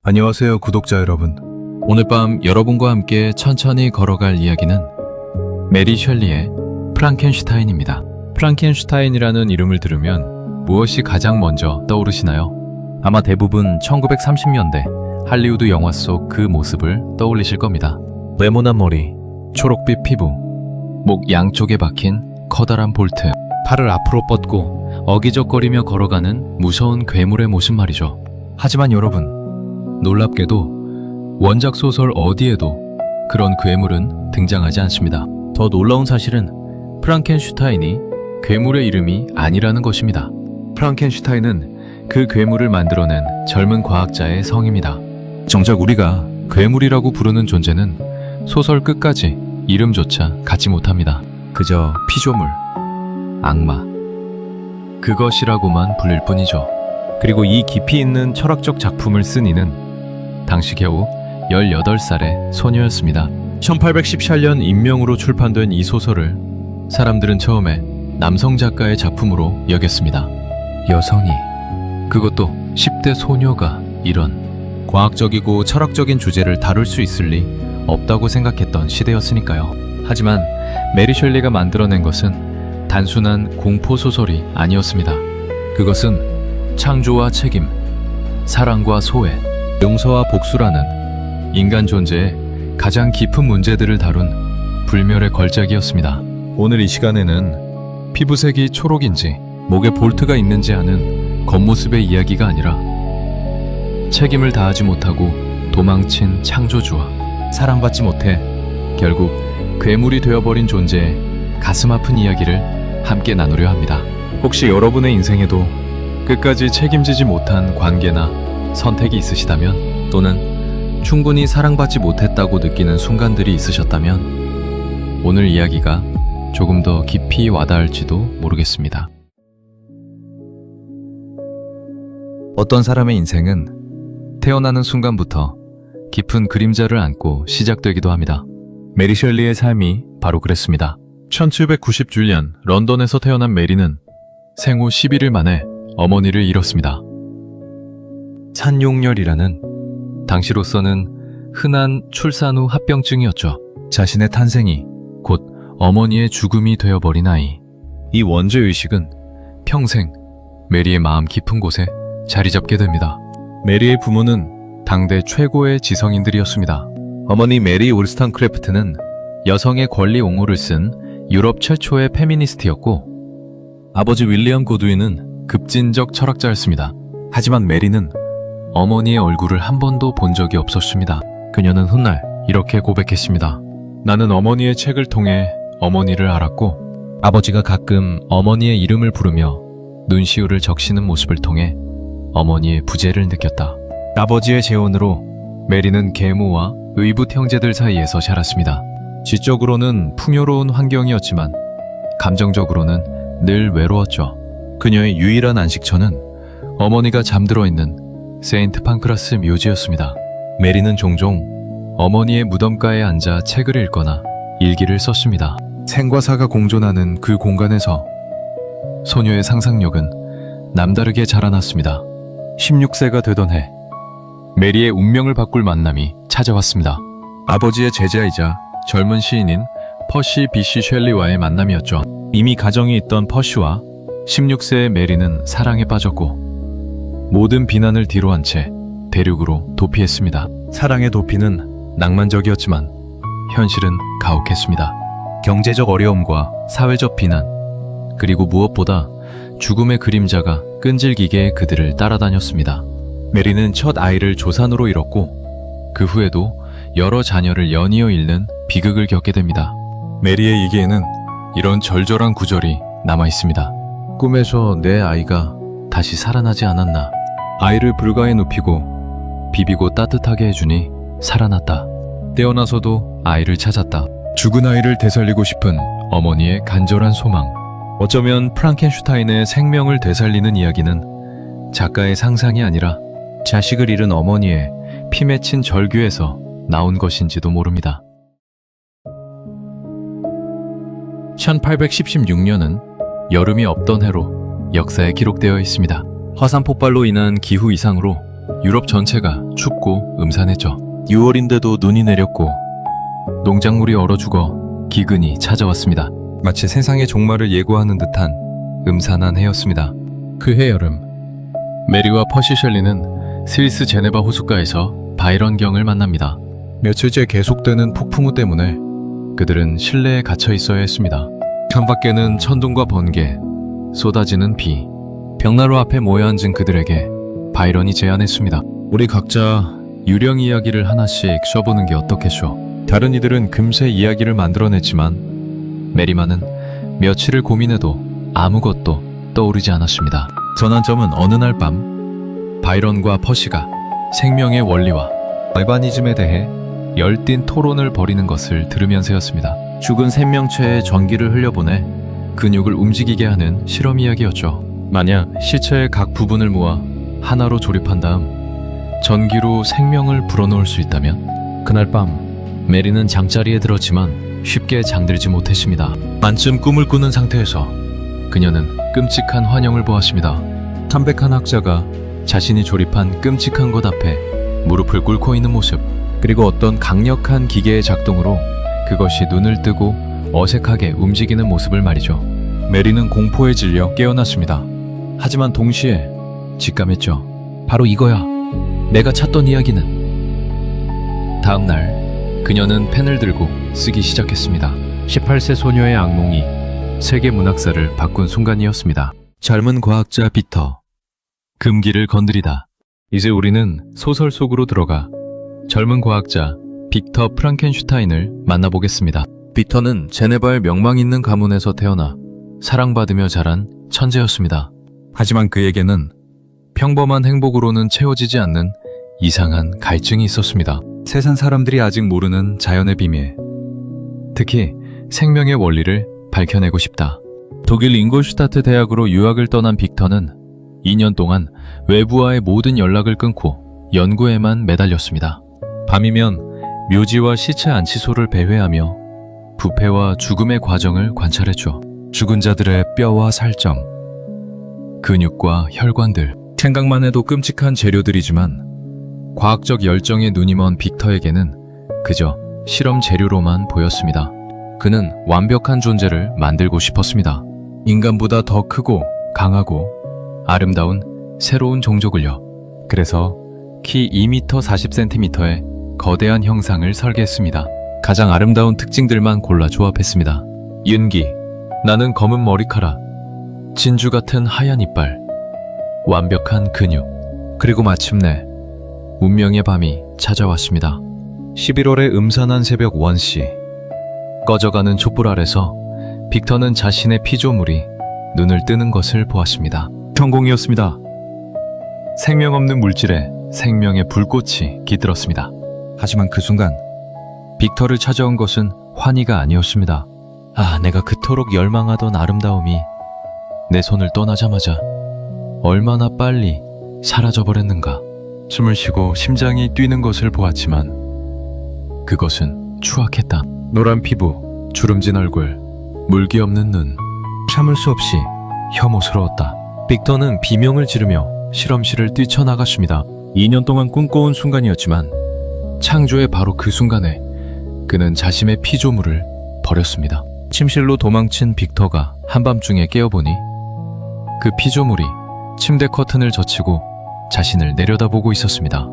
안녕하세요, 구독자 여러분. 오늘 밤 여러분과 함께 천천히 걸어갈 이야기는 메리 셜리의 프랑켄슈타인입니다. 프랑켄슈타인이라는 이름을 들으면 무엇이 가장 먼저 떠오르시나요? 아마 대부분 1930년대 할리우드 영화 속 그 모습을 떠올리실 겁니다. 네모난 머리, 초록빛 피부, 목 양쪽에 박힌 커다란 볼트, 팔을 앞으로 뻗고 어기적거리며 걸어가는 무서운 괴물의 모습 말이죠. 하지만 여러분, 놀랍게도 원작 소설 어디에도 그런 괴물은 등장하지 않습니다. 더 놀라운 사실은 프랑켄슈타인이 괴물의 이름이 아니라는 것입니다. 프랑켄슈타인은 그 괴물을 만들어낸 젊은 과학자의 성입니다. 정작 우리가 괴물이라고 부르는 존재는 소설 끝까지 이름조차 갖지 못합니다. 그저 피조물, 악마, 그것이라고만 불릴 뿐이죠. 그리고 이 깊이 있는 철학적 작품을 쓴 이는 당시 겨우 18살의 소녀였습니다. 1818년 인명으로 출판된 이 소설을 사람들은 처음에 남성 작가의 작품으로 여겼습니다. 여성이, 그것도 10대 소녀가 이런 과학적이고 철학적인 주제를 다룰 수 있을 리 없다고 생각했던 시대였으니까요. 하지만 메리 셜리가 만들어낸 것은 단순한 공포소설이 아니었습니다. 그것은 창조와 책임, 사랑과 소외, 용서와 복수라는 인간 존재의 가장 깊은 문제들을 다룬 불멸의 걸작이었습니다. 오늘 이 시간에는 피부색이 초록인지 목에 볼트가 있는지 아는 겉모습의 이야기가 아니라 책임을 다하지 못하고 도망친 창조주와 사랑받지 못해 결국 괴물이 되어버린 존재의 가슴 아픈 이야기를 함께 나누려 합니다. 혹시 여러분의 인생에도 끝까지 책임지지 못한 관계나 선택이 있으시다면, 또는 충분히 사랑받지 못했다고 느끼는 순간들이 있으셨다면 오늘 이야기가 조금 더 깊이 와닿을지도 모르겠습니다. 어떤 사람의 인생은 태어나는 순간부터 깊은 그림자를 안고 시작되기도 합니다. 메리 셜리의 삶이 바로 그랬습니다. 1790년 런던에서 태어난 메리는 생후 11일 만에 어머니를 잃었습니다. 산용열이라는 당시로서는 흔한 출산 후 합병증이었죠. 자신의 탄생이 곧 어머니의 죽음이 되어버린 아이. 이 원죄의식은 평생 메리의 마음 깊은 곳에 자리 잡게 됩니다. 메리의 부모는 당대 최고의 지성인들이었습니다. 어머니 메리 울스턴크래프트는 여성의 권리 옹호를 쓴 유럽 최초의 페미니스트였고, 아버지 윌리엄 고드윈은 급진적 철학자였습니다. 하지만 메리는 어머니의 얼굴을 한 번도 본 적이 없었습니다. 그녀는 훗날 이렇게 고백했습니다. 나는 어머니의 책을 통해 어머니를 알았고, 아버지가 가끔 어머니의 이름을 부르며 눈시울을 적시는 모습을 통해 어머니의 부재를 느꼈다. 아버지의 재혼으로 메리는 계모와 의붓 형제들 사이에서 자랐습니다. 지적으로는 풍요로운 환경이었지만 감정적으로는 늘 외로웠죠. 그녀의 유일한 안식처는 어머니가 잠들어 있는 세인트 판크라스 묘지였습니다. 메리는 종종 어머니의 무덤가에 앉아 책을 읽거나 일기를 썼습니다. 생과 사가 공존하는 그 공간에서 소녀의 상상력은 남다르게 자라났습니다. 16세가 되던 해, 메리의 운명을 바꿀 만남이 찾아왔습니다. 아버지의 제자이자 젊은 시인인 퍼시 비시 셜리와의 만남이었죠. 이미 가정이 있던 퍼시와 16세의 메리는 사랑에 빠졌고 모든 비난을 뒤로한 채 대륙으로 도피했습니다. 사랑의 도피는 낭만적이었지만 현실은 가혹했습니다. 경제적 어려움과 사회적 비난, 그리고 무엇보다 죽음의 그림자가 끈질기게 그들을 따라다녔습니다. 메리는 첫 아이를 조산으로 잃었고 그 후에도 여러 자녀를 연이어 잃는 비극을 겪게 됩니다. 메리의 일기에는 이런 절절한 구절이 남아 있습니다. 꿈에서 내 아이가 다시 살아나지 않았나. 아이를 불가에 눕히고 비비고 따뜻하게 해주니 살아났다. 깨어나서도 아이를 찾았다. 죽은 아이를 되살리고 싶은 어머니의 간절한 소망. 어쩌면 프랑켄슈타인의 생명을 되살리는 이야기는 작가의 상상이 아니라 자식을 잃은 어머니의 피 맺힌 절규에서 나온 것인지도 모릅니다. 1816년은 여름이 없던 해로 역사에 기록되어 있습니다. 화산 폭발로 인한 기후 이상으로 유럽 전체가 춥고 음산했죠. 6월인데도 눈이 내렸고 농작물이 얼어 죽어 기근이 찾아왔습니다. 마치 세상의 종말을 예고하는 듯한 음산한 해였습니다. 그해 여름, 메리와 퍼시 셸리는 스위스 제네바 호숫가에서 바이런 경을 만납니다. 며칠째 계속되는 폭풍우 때문에 그들은 실내에 갇혀 있어야 했습니다. 창밖에는 천둥과 번개, 쏟아지는 비. 벽난로 앞에 모여 앉은 그들에게 바이런이 제안했습니다. 우리 각자 유령 이야기를 하나씩 써보는 게 어떻겠쇼? 다른 이들은 금세 이야기를 만들어냈지만 메리만은 며칠을 고민해도 아무것도 떠오르지 않았습니다. 전환점은 어느 날 밤 바이런과 퍼시가 생명의 원리와 알바니즘에 대해 열띤 토론을 벌이는 것을 들으면서였습니다. 죽은 생명체에 전기를 흘려보내 근육을 움직이게 하는 실험 이야기였죠. 만약 시체의 각 부분을 모아 하나로 조립한 다음 전기로 생명을 불어넣을 수 있다면? 그날 밤 메리는 잠자리에 들었지만 쉽게 잠들지 못했습니다. 반쯤 꿈을 꾸는 상태에서 그녀는 끔찍한 환영을 보았습니다. 담백한 학자가 자신이 조립한 끔찍한 것 앞에 무릎을 꿇고 있는 모습, 그리고 어떤 강력한 기계의 작동으로 그것이 눈을 뜨고 어색하게 움직이는 모습을 말이죠. 메리는 공포에 질려 깨어났습니다. 하지만 동시에 직감했죠. 바로 이거야. 내가 찾던 이야기는. 다음 날 그녀는 펜을 들고 쓰기 시작했습니다. 18세 소녀의 악몽이 세계 문학사를 바꾼 순간이었습니다. 젊은 과학자 비터. 금기를 건드리다. 이제 우리는 소설 속으로 들어가 젊은 과학자 빅터 프랑켄슈타인을 만나보겠습니다. 빅터는 제네바의 명망 있는 가문에서 태어나 사랑받으며 자란 천재였습니다. 하지만 그에게는 평범한 행복으로는 채워지지 않는 이상한 갈증이 있었습니다. 세상 사람들이 아직 모르는 자연의 비밀, 특히 생명의 원리를 밝혀내고 싶다. 독일 잉골슈타트 대학으로 유학을 떠난 빅터는 2년 동안 외부와의 모든 연락을 끊고 연구에만 매달렸습니다. 밤이면 묘지와 시체 안치소를 배회하며 부패와 죽음의 과정을 관찰했죠. 죽은 자들의 뼈와 살점, 근육과 혈관들, 생각만 해도 끔찍한 재료들이지만 과학적 열정에 눈이 먼 빅터에게는 그저 실험 재료로만 보였습니다. 그는 완벽한 존재를 만들고 싶었습니다. 인간보다 더 크고 강하고 아름다운 새로운 종족을요. 그래서 키 2m 40cm의 거대한 형상을 설계했습니다. 가장 아름다운 특징들만 골라 조합했습니다. 윤기, 나는 검은 머리카락, 진주 같은 하얀 이빨, 완벽한 근육, 그리고 마침내 운명의 밤이 찾아왔습니다. 11월의 음산한 새벽 1시, 꺼져가는 촛불 아래서 빅터는 자신의 피조물이 눈을 뜨는 것을 보았습니다. 성공이었습니다. 생명 없는 물질에 생명의 불꽃이 깃들었습니다. 하지만 그 순간 빅터를 찾아온 것은 환희가 아니었습니다. 내가 그토록 열망하던 아름다움이 내 손을 떠나자마자 얼마나 빨리 사라져버렸는가. 숨을 쉬고 심장이 뛰는 것을 보았지만 그것은 추악했다. 노란 피부, 주름진 얼굴, 물기 없는 눈, 참을 수 없이 혐오스러웠다. 빅터는 비명을 지르며 실험실을 뛰쳐나갔습니다. 2년 동안 꿈꿔온 순간이었지만 창조의 바로 그 순간에 그는 자신의 피조물을 버렸습니다. 침실로 도망친 빅터가 한밤중에 깨어보니 그 피조물이 침대 커튼을 젖히고 자신을 내려다보고 있었습니다.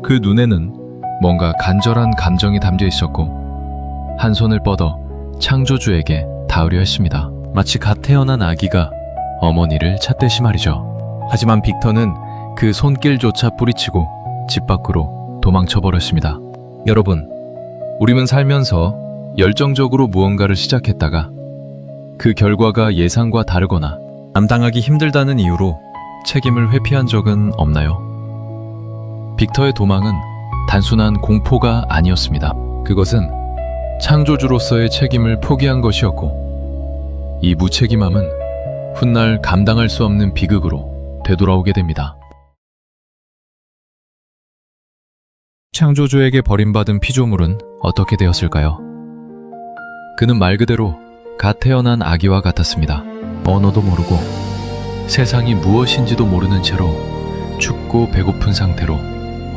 그 눈에는 뭔가 간절한 감정이 담겨 있었고 한 손을 뻗어 창조주에게 닿으려 했습니다. 마치 갓 태어난 아기가 어머니를 찾듯이 말이죠. 하지만 빅터는 그 손길조차 뿌리치고 집 밖으로 도망쳐버렸습니다. 여러분, 우리는 살면서 열정적으로 무언가를 시작했다가 그 결과가 예상과 다르거나 감당하기 힘들다는 이유로 책임을 회피한 적은 없나요? 빅터의 도망은 단순한 공포가 아니었습니다. 그것은 창조주로서의 책임을 포기한 것이었고 이 무책임함은 훗날 감당할 수 없는 비극으로 되돌아오게 됩니다. 창조주에게 버림받은 피조물은 어떻게 되었을까요? 그는 말 그대로 갓 태어난 아기와 같았습니다. 언어도 모르고 세상이 무엇인지도 모르는 채로 춥고 배고픈 상태로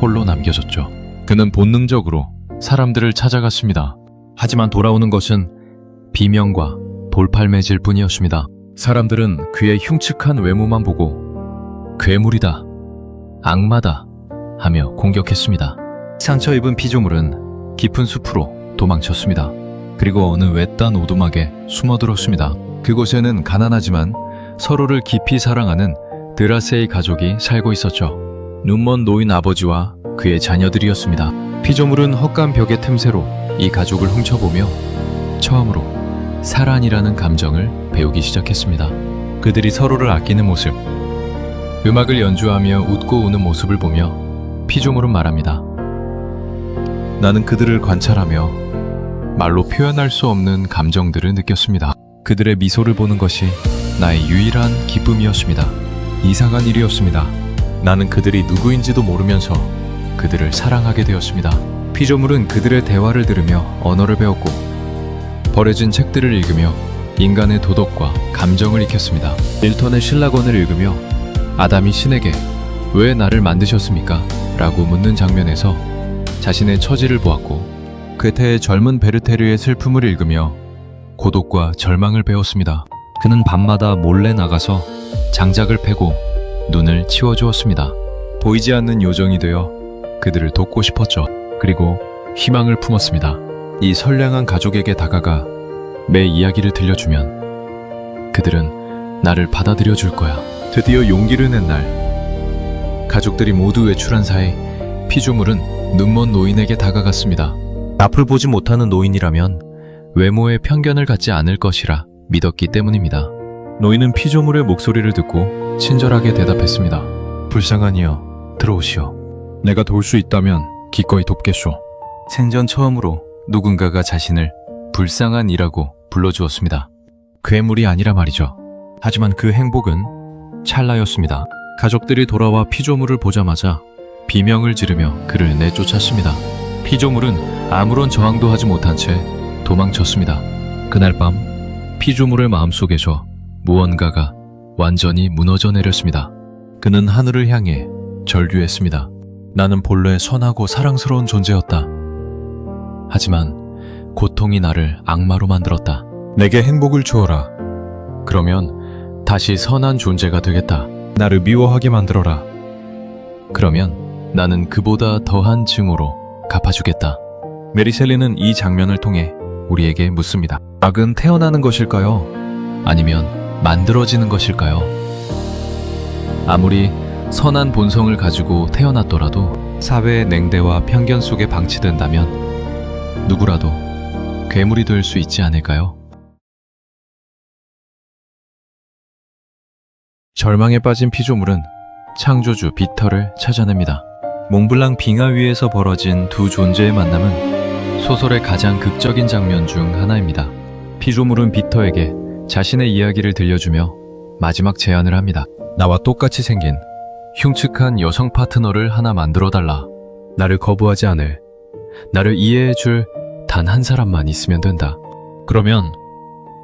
홀로 남겨졌죠. 그는 본능적으로 사람들을 찾아갔습니다. 하지만 돌아오는 것은 비명과 돌팔매질 뿐이었습니다. 사람들은 그의 흉측한 외모만 보고 괴물이다, 악마다 하며 공격했습니다. 상처 입은 피조물은 깊은 숲으로 도망쳤습니다. 그리고 어느 외딴 오두막에 숨어들었습니다. 그곳에는 가난하지만 서로를 깊이 사랑하는 드라세이 가족이 살고 있었죠. 눈먼 노인 아버지와 그의 자녀들이었습니다. 피조물은 헛간 벽의 틈새로 이 가족을 훔쳐보며 처음으로 사랑이라는 감정을 배우기 시작했습니다. 그들이 서로를 아끼는 모습, 음악을 연주하며 웃고 우는 모습을 보며 피조물은 말합니다. 나는 그들을 관찰하며 말로 표현할 수 없는 감정들을 느꼈습니다. 그들의 미소를 보는 것이 나의 유일한 기쁨이었습니다. 이상한 일이었습니다. 나는 그들이 누구인지도 모르면서 그들을 사랑하게 되었습니다. 피조물은 그들의 대화를 들으며 언어를 배웠고 버려진 책들을 읽으며 인간의 도덕과 감정을 익혔습니다. 밀턴의 신라권을 읽으며 아담이 신에게 왜 나를 만드셨습니까? 라고 묻는 장면에서 자신의 처지를 보았고 괴테의 젊은 베르테르의 슬픔을 읽으며 고독과 절망을 배웠습니다. 그는 밤마다 몰래 나가서 장작을 패고 눈을 치워주었습니다. 보이지 않는 요정이 되어 그들을 돕고 싶었죠. 그리고 희망을 품었습니다. 이 선량한 가족에게 다가가 매 이야기를 들려주면 그들은 나를 받아들여 줄 거야. 드디어 용기를 낸 날, 가족들이 모두 외출한 사이 피조물은 눈먼 노인에게 다가갔습니다. 앞을 보지 못하는 노인이라면 외모에 편견을 갖지 않을 것이라 믿었기 때문입니다. 노인은 피조물의 목소리를 듣고 친절하게 대답했습니다. 불쌍한 이여, 들어오시오. 내가 도울 수 있다면 기꺼이 돕겠소. 생전 처음으로 누군가가 자신을 불쌍한 이라고 불러주었습니다. 괴물이 아니라 말이죠. 하지만 그 행복은 찰나였습니다. 가족들이 돌아와 피조물을 보자마자 비명을 지르며 그를 내쫓았습니다. 피조물은 아무런 저항도 하지 못한 채 도망쳤습니다. 그날 밤 피조물의 마음속에서 무언가가 완전히 무너져 내렸습니다. 그는 하늘을 향해 절규했습니다. 나는 본래 선하고 사랑스러운 존재였다. 하지만 고통이 나를 악마로 만들었다. 내게 행복을 주어라. 그러면 다시 선한 존재가 되겠다. 나를 미워하게 만들어라. 그러면 나는 그보다 더한 증오로 갚아주겠다. 메리셀리는 이 장면을 통해 우리에게 묻습니다. 악은 태어나는 것일까요? 아니면 만들어지는 것일까요? 아무리 선한 본성을 가지고 태어났더라도 사회의 냉대와 편견 속에 방치된다면 누구라도 괴물이 될 수 있지 않을까요? 절망에 빠진 피조물은 창조주 빅터를 찾아냅니다. 몽블랑 빙하 위에서 벌어진 두 존재의 만남은 소설의 가장 극적인 장면 중 하나입니다. 피조물은 빅터에게 자신의 이야기를 들려주며 마지막 제안을 합니다. 나와 똑같이 생긴 흉측한 여성 파트너를 하나 만들어달라. 나를 거부하지 않을, 나를 이해해줄 단 한 사람만 있으면 된다. 그러면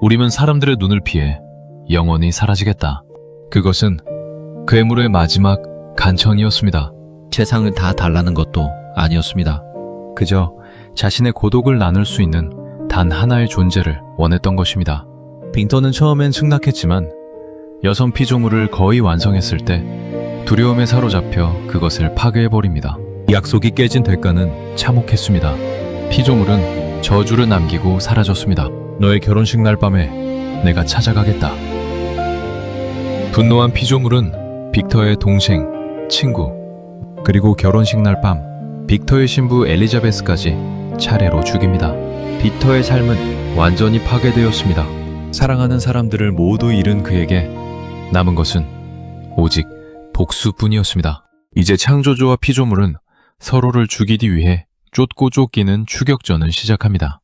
우리는 사람들의 눈을 피해 영원히 사라지겠다. 그것은 괴물의 마지막 간청이었습니다. 세상을 다 달라는 것도 아니었습니다. 그저 자신의 고독을 나눌 수 있는 단 하나의 존재를 원했던 것입니다. 빅터는 처음엔 승낙했지만 여성 피조물을 거의 완성했을 때 두려움에 사로잡혀 그것을 파괴해버립니다. 약속이 깨진 대가는 참혹했습니다. 피조물은 저주를 남기고 사라졌습니다. 너의 결혼식 날 밤에 내가 찾아가겠다. 분노한 피조물은 빅터의 동생, 친구, 그리고 결혼식 날 밤 빅터의 신부 엘리자베스까지 차례로 죽입니다. 빅터의 삶은 완전히 파괴되었습니다. 사랑하는 사람들을 모두 잃은 그에게 남은 것은 오직 복수뿐이었습니다. 이제 창조주와 피조물은 서로를 죽이기 위해 쫓고 쫓기는 추격전을 시작합니다.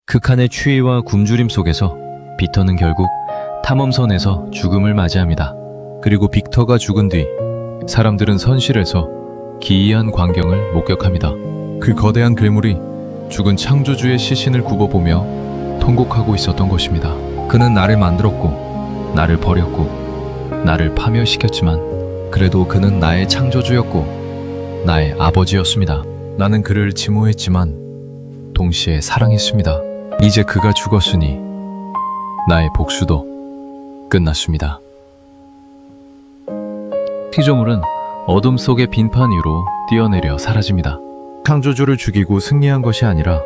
극한의 추위와 굶주림 속에서 빅터는 결국 탐험선에서 죽음을 맞이합니다. 그리고 빅터가 죽은 뒤 사람들은 선실에서 기이한 광경을 목격합니다. 그 거대한 괴물이 죽은 창조주의 시신을 굽어보며 통곡하고 있었던 것입니다. 그는 나를 만들었고 나를 버렸고 나를 파멸시켰지만 그래도 그는 나의 창조주였고 나의 아버지였습니다. 나는 그를 증오했지만 동시에 사랑했습니다. 이제 그가 죽었으니 나의 복수도 끝났습니다. 피조물은 어둠 속의 빈판 위로 뛰어내려 사라집니다. 창조주를 죽이고 승리한 것이 아니라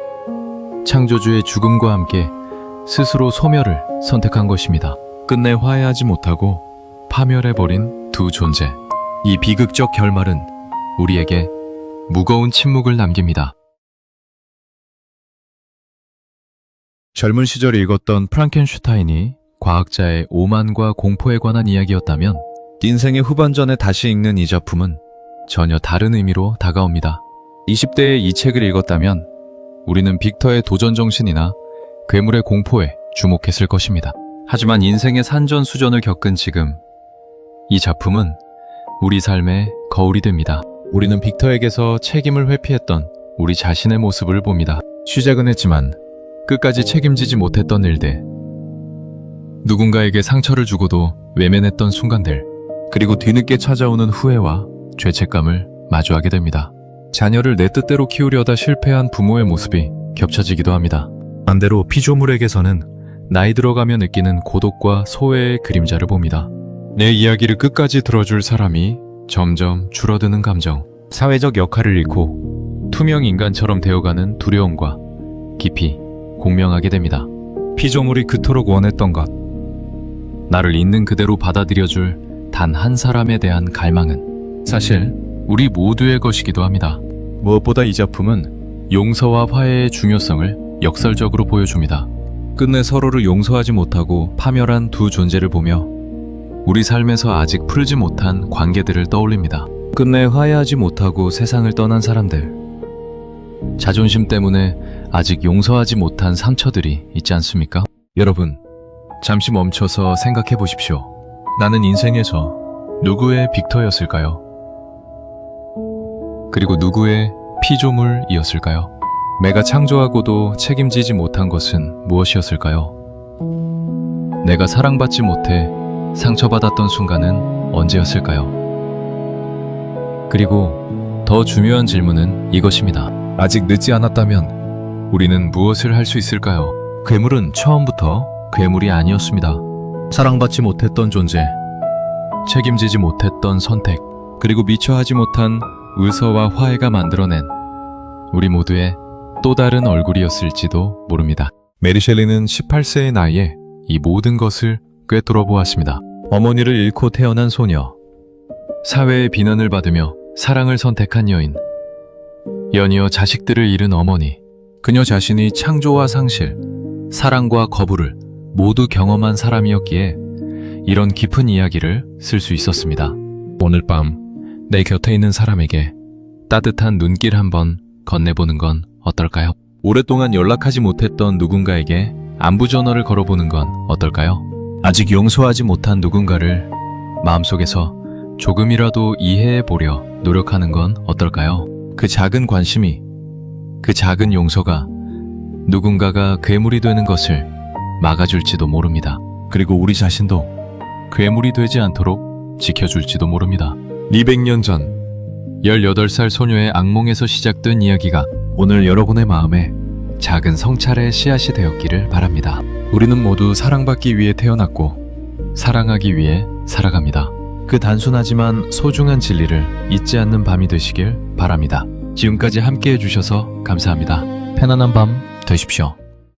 창조주의 죽음과 함께 스스로 소멸을 선택한 것입니다. 끝내 화해하지 못하고 파멸해버린 두 존재. 이 비극적 결말은 우리에게 무거운 침묵을 남깁니다. 젊은 시절에 읽었던 프랑켄슈타인이 과학자의 오만과 공포에 관한 이야기였다면 인생의 후반전에 다시 읽는 이 작품은 전혀 다른 의미로 다가옵니다. 20대에 이 책을 읽었다면 우리는 빅터의 도전 정신이나 괴물의 공포에 주목했을 것입니다. 하지만 인생의 산전수전을 겪은 지금 이 작품은 우리 삶의 거울이 됩니다. 우리는 빅터에게서 책임을 회피했던 우리 자신의 모습을 봅니다. 시작은 했지만 끝까지 책임지지 못했던 일들, 누군가에게 상처를 주고도 외면했던 순간들, 그리고 뒤늦게 찾아오는 후회와 죄책감을 마주하게 됩니다. 자녀를 내 뜻대로 키우려다 실패한 부모의 모습이 겹쳐지기도 합니다. 반대로 피조물에게서는 나이 들어가며 느끼는 고독과 소외의 그림자를 봅니다. 내 이야기를 끝까지 들어줄 사람이 점점 줄어드는 감정, 사회적 역할을 잃고 투명 인간처럼 되어가는 두려움과 깊이 공명하게 됩니다. 피조물이 그토록 원했던 것, 나를 있는 그대로 받아들여줄 단 한 사람에 대한 갈망은 사실 우리 모두의 것이기도 합니다. 무엇보다 이 작품은 용서와 화해의 중요성을 역설적으로 보여줍니다. 끝내 서로를 용서하지 못하고 파멸한 두 존재를 보며 우리 삶에서 아직 풀지 못한 관계들을 떠올립니다. 끝내 화해하지 못하고 세상을 떠난 사람들, 자존심 때문에 아직 용서하지 못한 상처들이 있지 않습니까? 여러분, 잠시 멈춰서 생각해 보십시오. 나는 인생에서 누구의 빅터였을까요? 그리고 누구의 피조물이었을까요? 내가 창조하고도 책임지지 못한 것은 무엇이었을까요? 내가 사랑받지 못해 상처받았던 순간은 언제였을까요? 그리고 더 중요한 질문은 이것입니다. 아직 늦지 않았다면 우리는 무엇을 할 수 있을까요? 괴물은 처음부터 괴물이 아니었습니다. 사랑받지 못했던 존재, 책임지지 못했던 선택, 그리고 미처 하지 못한 의서와 화해가 만들어낸 우리 모두의 또 다른 얼굴이었을지도 모릅니다. 메리 셸리는 18세의 나이에 이 모든 것을 꿰뚫어 보았습니다. 어머니를 잃고 태어난 소녀, 사회의 비난을 받으며 사랑을 선택한 여인, 연이어 자식들을 잃은 어머니, 그녀 자신이 창조와 상실, 사랑과 거부를 모두 경험한 사람이었기에 이런 깊은 이야기를 쓸 수 있었습니다. 오늘 밤 내 곁에 있는 사람에게 따뜻한 눈길 한번 건네보는 건 어떨까요? 오랫동안 연락하지 못했던 누군가에게 안부 전화를 걸어보는 건 어떨까요? 아직 용서하지 못한 누군가를 마음속에서 조금이라도 이해해보려 노력하는 건 어떨까요? 그 작은 관심이, 그 작은 용서가 누군가가 괴물이 되는 것을 막아줄지도 모릅니다. 그리고 우리 자신도 괴물이 되지 않도록 지켜줄지도 모릅니다. 200년 전 18살 소녀의 악몽에서 시작된 이야기가 오늘 여러분의 마음에 작은 성찰의 씨앗이 되었기를 바랍니다. 우리는 모두 사랑받기 위해 태어났고 사랑하기 위해 살아갑니다. 그 단순하지만 소중한 진리를 잊지 않는 밤이 되시길 바랍니다. 지금까지 함께 해주셔서 감사합니다. 편안한 밤 되십시오.